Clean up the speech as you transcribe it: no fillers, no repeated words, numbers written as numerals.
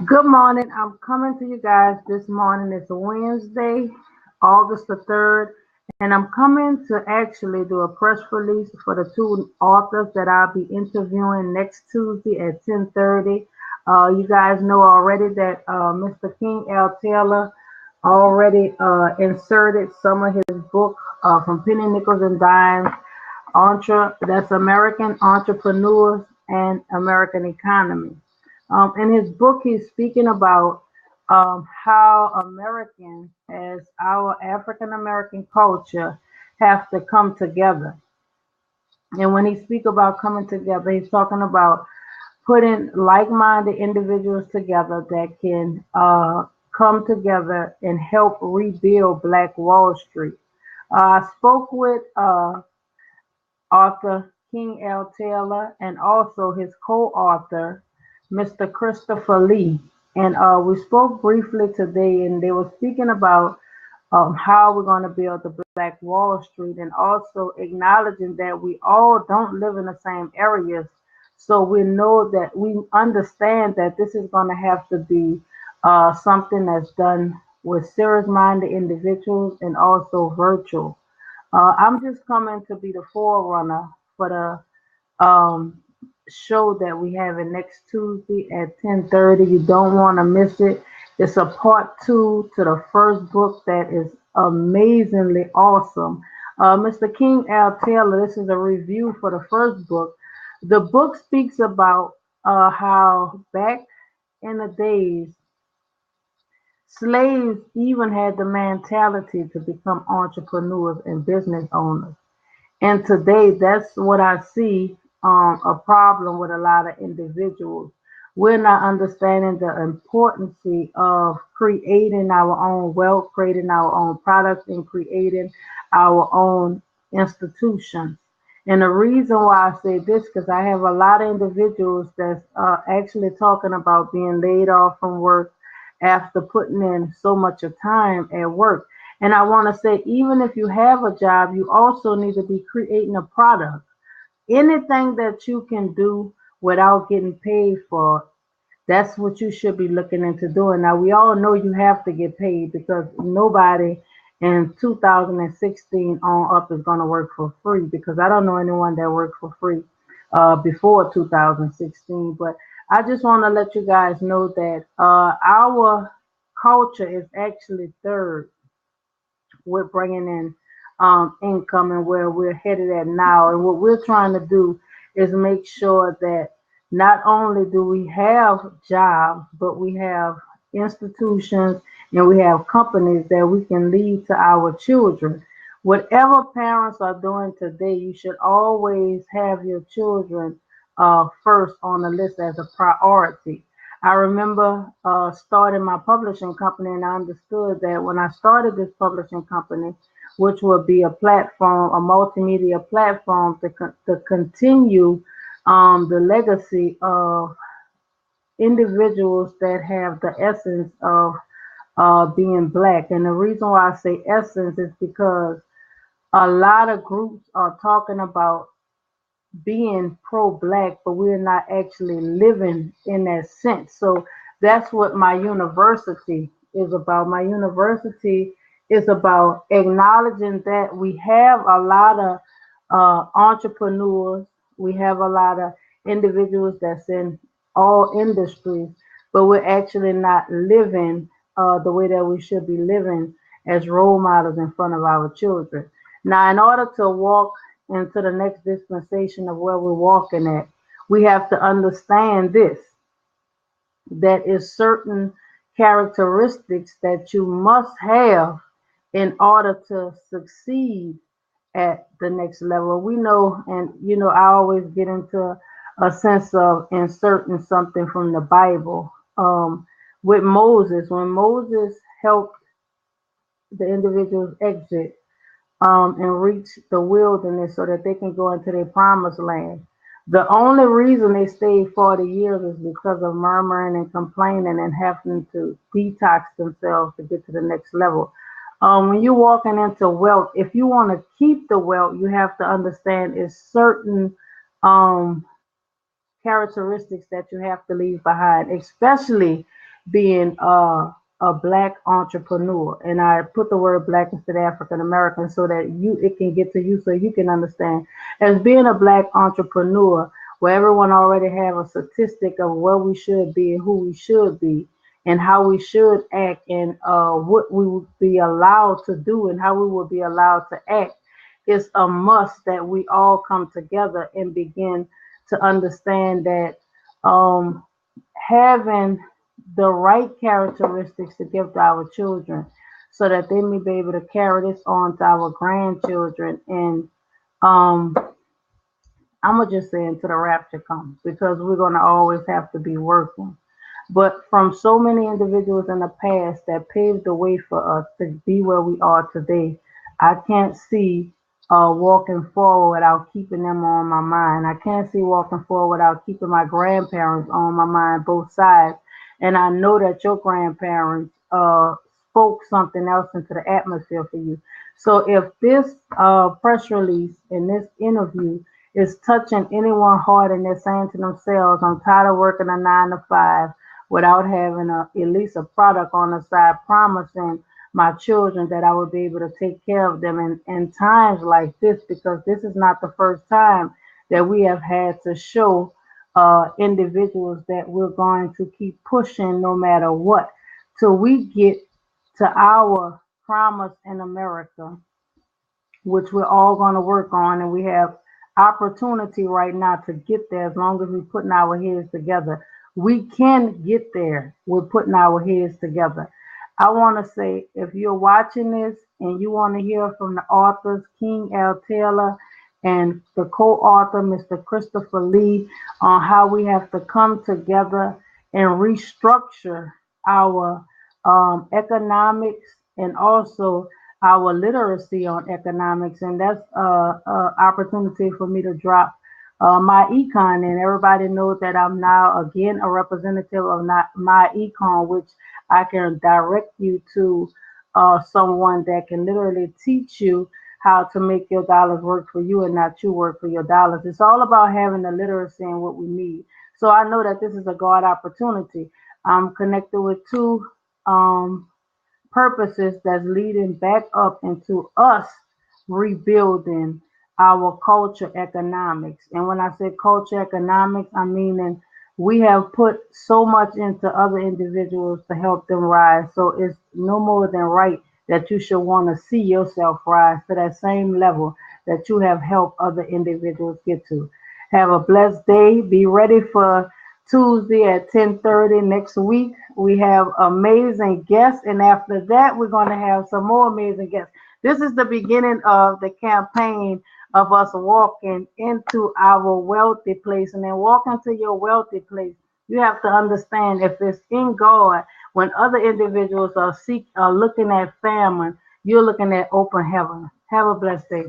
Good morning. I'm coming to you guys this morning. It's Wednesday, August the 3rd, and I'm coming to actually do a press release for the two authors that I'll be interviewing next Tuesday at 10:30. You guys know already that Mr. King L. Taylor already inserted some of his book from Penny Nickels and Dimes, that's American Entrepreneurs and American Economy. In his book, he's speaking about how Americans, as our African American culture, have to come together. And when he speaks about coming together, he's talking about putting like-minded individuals together that can come together and help rebuild Black Wall Street. I spoke with author King L. Taylor and also his co-author, Mr. Christopher Lee. And we spoke briefly today, and they were speaking about how we're going to build the Black Wall Street and also acknowledging that we all don't live in the same areas. So we know that we understand that this is going to have to be something that's done with serious minded individuals and also virtual. I'm just coming to be the forerunner for the show that we have it next Tuesday at 10:30. You don't want to miss it. It's a part two to the first book that is amazingly awesome. Mr. King L. Taylor, this is a review for the first book. The book speaks about how back in the days, slaves even had the mentality to become entrepreneurs and business owners. And today, that's what I see a problem with a lot of individuals. We're not understanding the importance of creating our own wealth, creating our own products, and creating our own institutions. And the reason why I say this, because I have a lot of individuals that's actually talking about being laid off from work after putting in so much of time at work. And I want to say, even if you have a job, you also need to be creating a product. Anything that you can do without getting paid for, that's what you should be looking into doing. Now, we all know you have to get paid because nobody in 2016 on up is going to work for free because I don't know anyone that worked for free before 2016. But I just want to let you guys know that our culture is actually third with bringing in income and where we're headed at now. And what we're trying to do is make sure that not only do we have jobs, but we have institutions and we have companies that we can lead to our children. Whatever parents are doing today, you should always have your children first on the list as a priority. I remember starting my publishing company, and I understood that when I started this publishing company, which would be a platform, a multimedia platform to continue the legacy of individuals that have the essence of being black. And the reason why I say essence is because a lot of groups are talking about being pro-black, but we're not actually living in that sense. So that's what my university is about. My university is about acknowledging that we have a lot of entrepreneurs, we have a lot of individuals that's in all industries, but we're actually not living the way that we should be living as role models in front of our children. Now, in order to walk into the next dispensation of where we're walking at, we have to understand this, that is certain characteristics that you must have in order to succeed at the next level. We know, and I always get into a sense of inserting something from the Bible. With Moses, when Moses helped the individuals exit and reach the wilderness so that they can go into their promised land. The only reason they stayed 40 years is because of murmuring and complaining and having to detox themselves to get to the next level. When you're walking into wealth, if you want to keep the wealth, you have to understand is certain um, characteristics that you have to leave behind, especially being a black entrepreneur. And I put the word black instead of African American so that you it can get to you so you can understand. As being a black entrepreneur, where everyone already have a statistic of where we should be and who we should be and how we should act and what we would be allowed to do and how we would be allowed to act. It's a must that we all come together and begin to understand that um, having the right characteristics to give to our children so that they may be able to carry this on to our grandchildren and um, I'm gonna just say until the rapture comes because we're gonna always have to be working. But from so many individuals in the past that paved the way for us to be where we are today, I can't see walking forward without keeping them on my mind. I can't see walking forward without keeping my grandparents on my mind, both sides. And I know that your grandparents spoke something else into the atmosphere for you. So if this press release and this interview is touching anyone hard and they're saying to themselves, I'm tired of working a 9 to 5 without having at least a product on the side promising my children that I would be able to take care of them in times like this because this is not the first time that we have had to show individuals that we're going to keep pushing no matter what till we get to our promise in America, which we're all going to work on, and we have opportunity right now to get there as long as we're putting our heads together. We can get there. We're putting our heads together. I want to say, if you're watching this and you want to hear from the authors, King L. Taylor and the co-author, Mr. Christopher Lee, on how we have to come together and restructure our economics and also our literacy on economics, and that's opportunity for me to drop my econ. And everybody knows that I'm now again a representative of not my econ, which I can direct you to someone that can literally teach you how to make your dollars work for you and not you work for your dollars. It's all about having the literacy and what we need. So I know that this is a God opportunity. I'm connected with two um, purposes that's leading back up into us rebuilding our culture economics. And when I say culture economics, I mean that we have put so much into other individuals to help them rise. So it's no more than right that you should want to see yourself rise to that same level that you have helped other individuals get to. Have a blessed day. Be ready for Tuesday at 10:30 next week. We have amazing guests, and after that, we're going to have some more amazing guests. This is the beginning of the campaign of us walking into our wealthy place, and then walk into your wealthy place. You have to understand if it's in God, when other individuals are looking at famine, you're looking at open heaven. Have a blessed day.